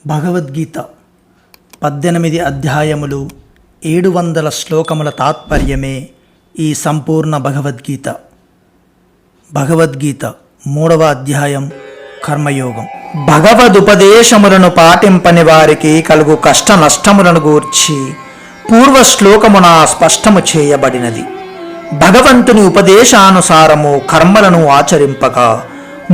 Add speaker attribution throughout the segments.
Speaker 1: భగవద్గీత 18 అధ్యాయములు 700 శ్లోకముల తాత్పర్యమే ఈ సంపూర్ణ భగవద్గీత. భగవద్గీత 3వ అధ్యాయం కర్మయోగం. భగవదుపదేశములను పాటింపని వారికి కలుగు కష్ట నష్టములను గూర్చి పూర్వ శ్లోకమున స్పష్టము చేయబడినది. భగవంతుని ఉపదేశానుసారము కర్మలను ఆచరింపక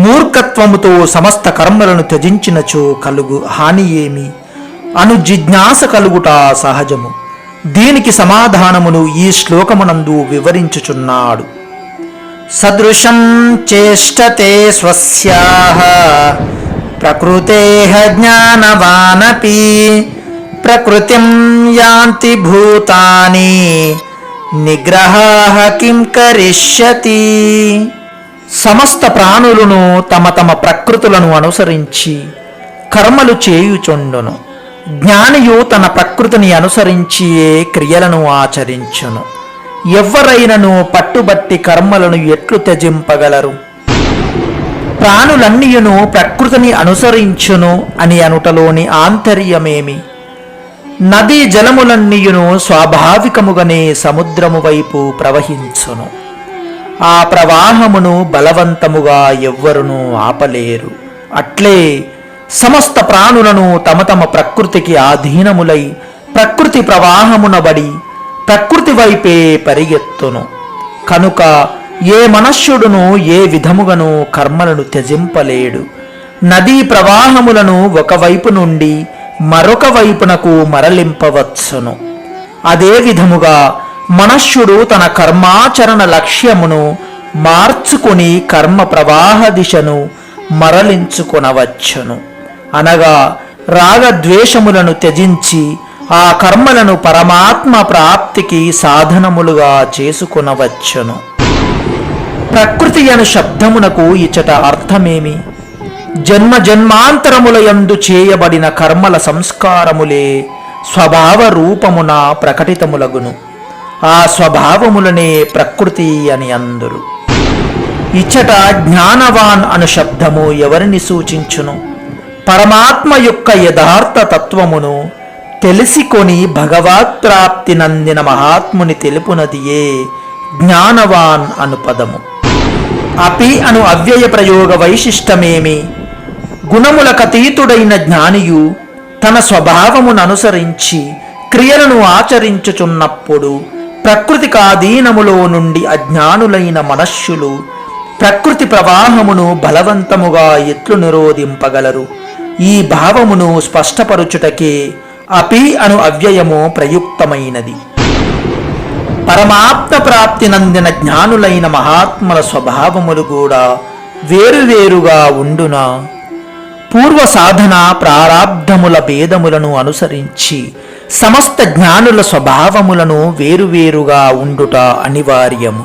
Speaker 1: మూర్ఖత్వముతో సమస్త కర్మలను త్యజించినచో కలుగు హాని ఏమి అను జిజ్ఞాస కలుగుట సహజము. దీనికి సమాధానమును ఈ శ్లోకమునందు వివరించుచున్నాడు. సదృశం చేష్టతే స్వస్యాః ప్రకృతేః జ్ఞానవానపి ప్రకృతిం యాంతి భూతాని నిగ్రహాః కిం కరిష్యతి. సమస్త ప్రాణులను తమ తమ ప్రకృతులను అనుసరించి కర్మలు చేయుచుండును. జ్ఞానియు తన ప్రకృతిని అనుసరించియే క్రియలను ఆచరించును. ఎవ్వరైనను పట్టుబట్టి కర్మలను ఎట్లు త్యజింపగలరు? ప్రాణులన్నీయును ప్రకృతిని అనుసరించును అని అనుటలోని ఆంతర్యమేమి? నదీ జలములన్నీయును స్వాభావికముగానే సముద్రము వైపు ప్రవహించును. ఆ ప్రవాహమును బలవంతముగా ఎవ్వరునూ ఆపలేరు. అట్లే సమస్త ప్రాణులను తమ తమ ప్రకృతికి ఆధీనములై ప్రకృతి ప్రవాహమునబడి ప్రకృతి వైపే పరిగెత్తును. కనుక ఏ మనుష్యుడును ఏ విధముగాను కర్మలను త్యజింపలేడు. నదీ ప్రవాహములను ఒకవైపు నుండి మరొక వైపునకు మరలింపవచ్చును. అదే విధముగా మనుష్యుడు తన కర్మాచరణ లక్ష్యమును మార్చుకొని కర్మ ప్రవాహ దిశను మరలించుకొనవచ్చును. అనగా రాగద్వేషములను త్యజించి ఆ కర్మలను పరమాత్మ ప్రాప్తికి సాధనములుగా చేసుకొనవచ్చును. ప్రకృతి అను శబ్దమునకు ఇచ్చట అర్థమేమి? జన్మ జన్మాంతరముల యందు చేయబడిన కర్మల సంస్కారములే స్వభావ రూపమున ప్రకటితములగును. ఆ స్వభావములనే ప్రకృతి అని అందురు. ఇచ్చట జ్ఞానవాన్ అను శబ్దము ఎవరిని సూచించును? పరమాత్మ యొక్క యథార్థ తత్వమును తెలిసికొని భగవత్ప్రాప్తి నందిన మహాత్ముని తెలుపునదియే జ్ఞానవాన్ అను పదము. అపి అను అవ్యయ ప్రయోగ వైశిష్టమేమి? గుణములకతీతుడైన జ్ఞానియు తన స్వభావమును అనుసరించి క్రియలను ఆచరించుచున్నప్పుడు ప్రకృతికి ఆధీనములో నుండి అజ్ఞానులైన మనుష్యులు ప్రకృతి ప్రవాహమును బలవంతముగా ఎట్లు నిరోధింపగలరు? ఈ భావమును స్పష్టపరుచుటకే అపి అను అవ్యయము ప్రయుక్తమైనది. పరమాత్మ ప్రాప్తి నందిన జ్ఞానులైన మహాత్ముల స్వభావములు కూడా వేరువేరుగా ఉండునా? పూర్వ సాధన ప్రారాబ్ధముల భేదములను అనుసరించి సమస్త జ్ఞానుల స్వభావములను వేరువేరుగా ఉండుట అనివార్యము.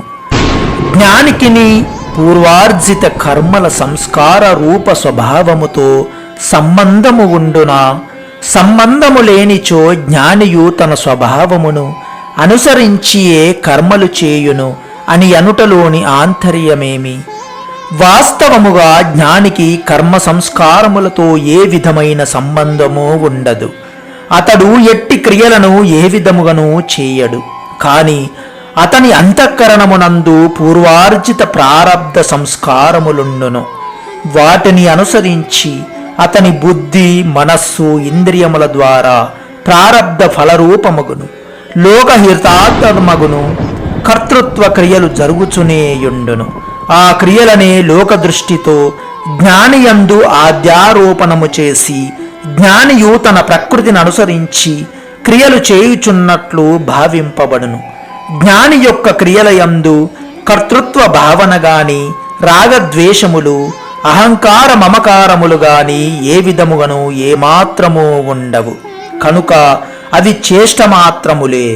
Speaker 1: జ్ఞానికిని పూర్వార్జిత కర్మల సంస్కార రూప స్వభావముతో సంబంధము ఉండునా? సంబంధము లేనిచో జ్ఞానియు తన స్వభావమును అనుసరించియే కర్మలు చేయును అని అనుటలోని ఆంతర్యమేమి? వాస్తవముగా జ్ఞానికి కర్మ సంస్కారములతో ఏ విధమైన సంబంధమూ ఉండదు. అతడు ఎట్టి క్రియలను ఏ విధముగానూ చేయడు. కాని అతని అంతఃకరణమునందు పూర్వార్జిత ప్రారబ్ధ సంస్కారములుండును. వాటిని అనుసరించి అతని బుద్ధి, మనస్సు, ఇంద్రియముల ద్వారా ప్రారబ్ధ ఫలరూపమగును, లోకహితార్థమగును కర్తృత్వ క్రియలు జరుగుచునేయుండును. ఆ క్రియలనే లోకదృష్టితో జ్ఞానియందు ఆధ్యారోపణము చేసి జ్ఞానియు తన ప్రకృతిని అనుసరించి క్రియలు చేయుచున్నట్లు భావింపబడును. జ్ఞాని యొక్క క్రియలయందు కర్తృత్వ భావన గాని, రాగద్వేషములు, అహంకార మమకారములు గాని ఏ విధముగాను ఏమాత్రమూ ఉండవు. కనుక అవి చేష్ట మాత్రములే.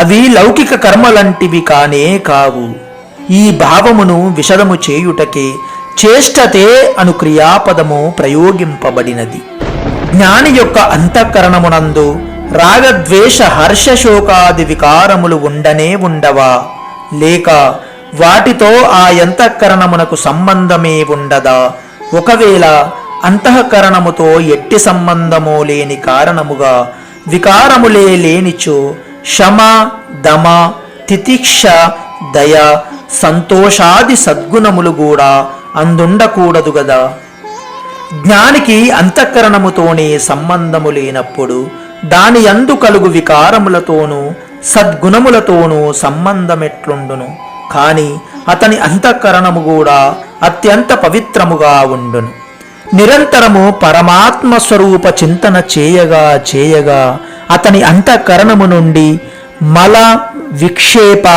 Speaker 1: అవి లౌకిక కర్మలంటివి కానే కావు. ఈ భావమును విశదము చేయుటకే చేష్టతే అను క్రియాపదము ప్రయోగింపబడినది. జ్ఞాని యొక్క అంతఃకరణమునందు రాగద్వేష హర్షశోకాది వికారములు ఉండనే ఉండవా? లేక వాటితో ఆ అంతఃకరణమునకు సంబంధమే ఉండదా? ఒకవేళ అంతఃకరణముతో ఎట్టి సంబంధము లేని కారణముగా వికారములే లేనిచో శమ, దమ, తితిక్ష, దయ, సంతోషాది సద్గుణములు కూడా అందుండకూడదు గదా. జ్ఞానికి అంతఃకరణముతోనే సంబంధము లేనప్పుడు దాని యందు కలుగు వికారములతోనూ సద్గుణములతోనూ సంబంధమెట్లుండును. కాని అతని అంతఃకరణము కూడా అత్యంత పవిత్రముగా ఉండును. నిరంతరము పరమాత్మ స్వరూప చింతన చేయగా చేయగా అతని అంతఃకరణము నుండి మల, విక్షేప,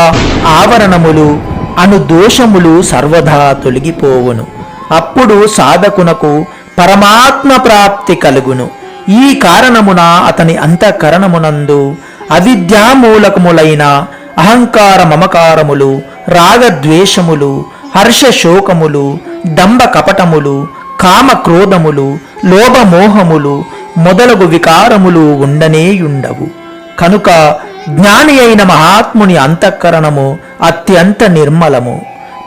Speaker 1: ఆవరణములు అను దోషములు సర్వదా తొలగిపోవును. అప్పుడు సాధకునకు పరమాత్మ ప్రాప్తి కలుగును. ఈ కారణమున అతని అంతఃకరణమునందు అవిద్యామూలకములైన అహంకార మమకారములు, రాగద్వేషములు, హర్షశోకములు, దంభ కపటములు, కామ క్రోధములు, లోభమోహములు మొదలగు వికారములు ఉండనేయుండవు. కనుక జ్ఞాని అయిన మహాత్ముని అంతఃకరణము అత్యంత నిర్మలము,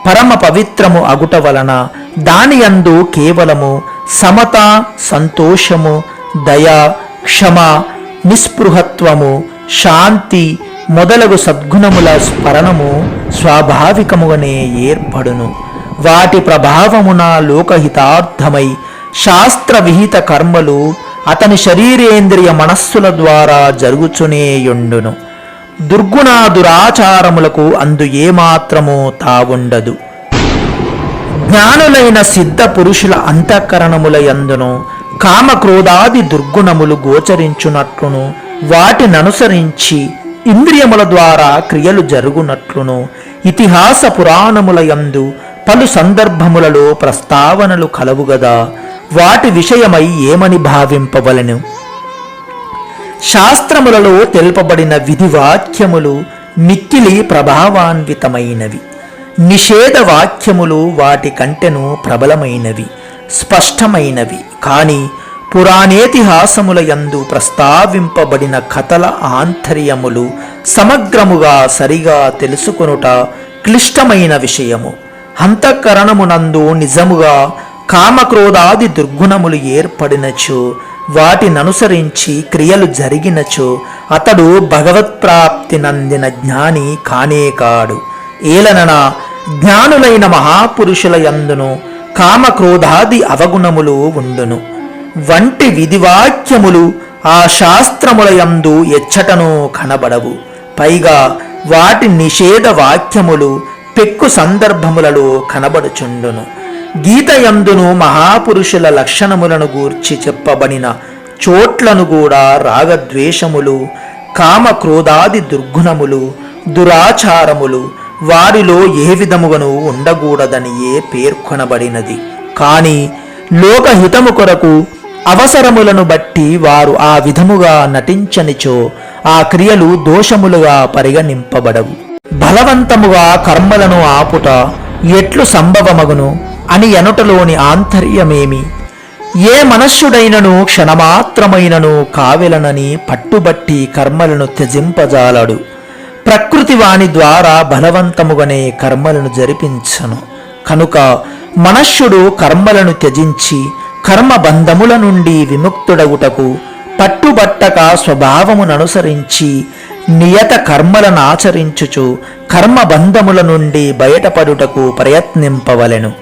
Speaker 1: పరమ పవిత్రము అగుట వలన దానియందు కేవలము సమత, సంతోషము, దయ, క్షమ, నిస్పృహత్వము, శాంతి మొదలగు సద్గుణముల స్మరణము స్వాభావికముగానే ఏర్పడును. వాటి ప్రభావమున లోకహితార్థమై శాస్త్ర విహిత కర్మలు అతని శరీరేంద్రియ మనస్సుల ద్వారా జరుగుచునేయుండును. దుర్గుణ దురాచారములకు అందు ఏమాత్రము తావుండదు. జ్ఞానులైన సిద్ధ పురుషుల అంతఃకరణముల యందును కామక్రోధాది దుర్గుణములు గోచరించునట్లును వాటిననుసరించి ఇంద్రియముల ద్వారా క్రియలు జరుగునట్లును ఇతిహాస పురాణముల యందు పలు సందర్భములలో ప్రస్తావనలు కలవుగదా. వాటి విషయమై ఏమని భావింపవలెను? శాస్త్రములలో తెలుపబడిన విధివాక్యములు మిక్కిలి ప్రభావాన్వితమైనవి. నిషేధ వాక్యములు వాటి కంటెను ప్రబలమైనవి, స్పష్టమైనవి. కాని పురాణేతిహాసముల యందు ప్రస్తావింపబడిన కథల ఆంతర్యములు సమగ్రముగా సరిగా తెలుసుకొనుట క్లిష్టమైన విషయము. అంతఃకరణమునందు నిజముగా కామక్రోధాది దుర్గుణములు ఏర్పడినచో వాటిననుసరించి క్రియలు జరిగినచో అతడు భగవత్ప్రాప్తి నందిన జ్ఞాని కానే కాడు. ఏలనన జ్ఞానులైన మహాపురుషుల యందును కామక్రోధాది అవగుణములు ఉండును. వంటి విధివాక్యములు ఆ శాస్త్రముల యందు ఎచ్చటనూ కనబడవు. పైగా వాటి నిషేధ వాక్యములు పెక్కు సందర్భములలో కనబడుచుండును. గీత యందును మహాపురుషుల లక్షణములను గూర్చి చెప్పబడిన చోట్లను కూడా రాగద్వేషములు, కామక్రోధాది దుర్గుణములు, దురాచారములు వారిలో ఏ విధముగాను ఉండకూడదనియే పేర్కొనబడినది. కాని లోకహితము కొరకు అవసరములను బట్టి వారు ఆ విధముగా నటించనిచో ఆ క్రియలు దోషములుగా పరిగణింపబడవు. బలవంతముగా కర్మలను ఆపుట ఎట్లు సంభవమగును అని ఎనుటలోని ఆంతర్యమేమి? ఏ మనస్సుడైనను క్షణమాత్రమైనను కావెలనని పట్టుబట్టి కర్మలను త్యజింపజాలడు. ప్రకృతి వాని ద్వారా బలవంతముగానే కర్మలను జరిపించను. కనుక మనస్సుడు కర్మలను త్యజించి కర్మబంధముల నుండి విముక్తుడగుటకు పట్టుబట్టక స్వభావముననుసరించి నియత కర్మలనాచరించుచు కర్మబంధముల నుండి బయటపడుటకు ప్రయత్నింపవలెను.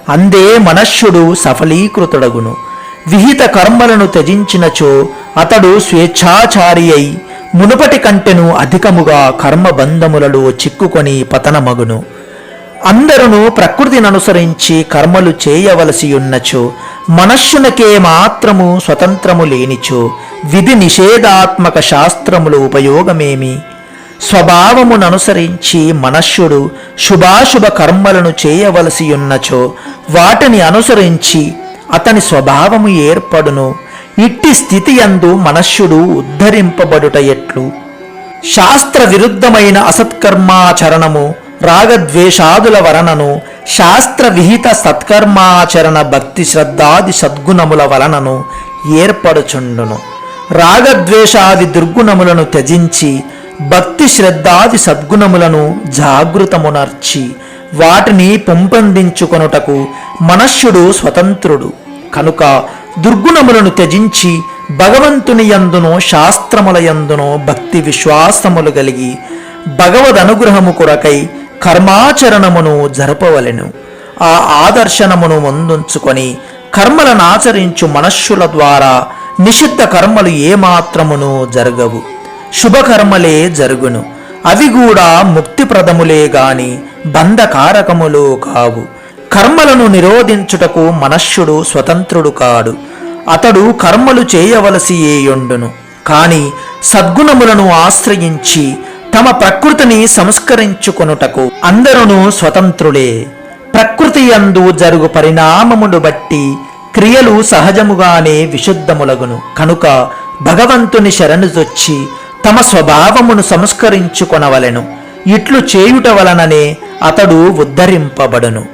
Speaker 1: అందే మనస్సుడు సఫలీకృతుడగును. విహిత కర్మలను త్యజించినచో అతడు స్వేచ్ఛాచారి అయి మునుపటి కంటెను అధికముగా కర్మబంధములలో చిక్కుకొని పతనమగును. అందరును ప్రకృతిననుసరించి కర్మలు చేయవలసి ఉన్నచో మనస్సునకే మాత్రము స్వతంత్రము లేనిచో విధి నిషేధాత్మక శాస్త్రముల ఉపయోగమేమి? స్వభావముననుసరించి మనస్సుడు శుభాశుభ కర్మలను చేయవలసి ఉన్నచో వాటిని అనుసరించి అతని స్వభావము ఏర్పడును. ఇట్టి స్థితి యందు మనస్సుడు ఉద్ధరింపబడుట ఎట్లు? శాస్త్ర విరుద్ధమైన అసత్కర్మాచరణము, రాగద్వేషాదుల వలనను, శాస్త్ర విహిత సత్కర్మాచరణ భక్తి శ్రద్ధాది సద్గుణముల వలనను ఏర్పడుచుండును. రాగద్వేషాది దుర్గుణములను త్యజించి భక్తి శ్రద్ధాది సద్గుణములను జాగృతమునర్చి వాటిని పెంపొందించుకొనుటకు మనస్సుడు స్వతంత్రుడు. కనుక దుర్గుణములను త్యజించి భగవంతుని యందును శాస్త్రముల యందును భక్తి విశ్వాసములు కలిగి భగవద్ అనుగ్రహము కొరకై కర్మాచరణమును జరపవలెను. ఆ ఆదర్శనమును ముందుంచుకొని కర్మలను ఆచరించు మనస్సుల ద్వారా నిషిద్ధ కర్మలు ఏమాత్రమును జరగవు, శుభకర్మలే జరుగును. అవి కూడా ముక్తిప్రదములే గాని బంధకారకములు కావు. కర్మలను నిరోధించుటకు మనస్సుడు స్వతంత్రుడు కాడు. అతడు కర్మలు చేయవలసి ఏయుండును. కాని సద్గుణములను ఆశ్రయించి తమ ప్రకృతిని సంస్కరించుకొనుటకు అందరును స్వతంత్రులే. ప్రకృతి యందు జరుగు పరిణామమును బట్టి క్రియలు సహజముగానే విశుద్ధములగును. కనుక భగవంతుని శరణుజొచ్చి తమ స్వభావమును సంస్కరించుకొనవలెను. ఇట్లు చేయుట వలననే అతడు ఉద్ధరింపబడును.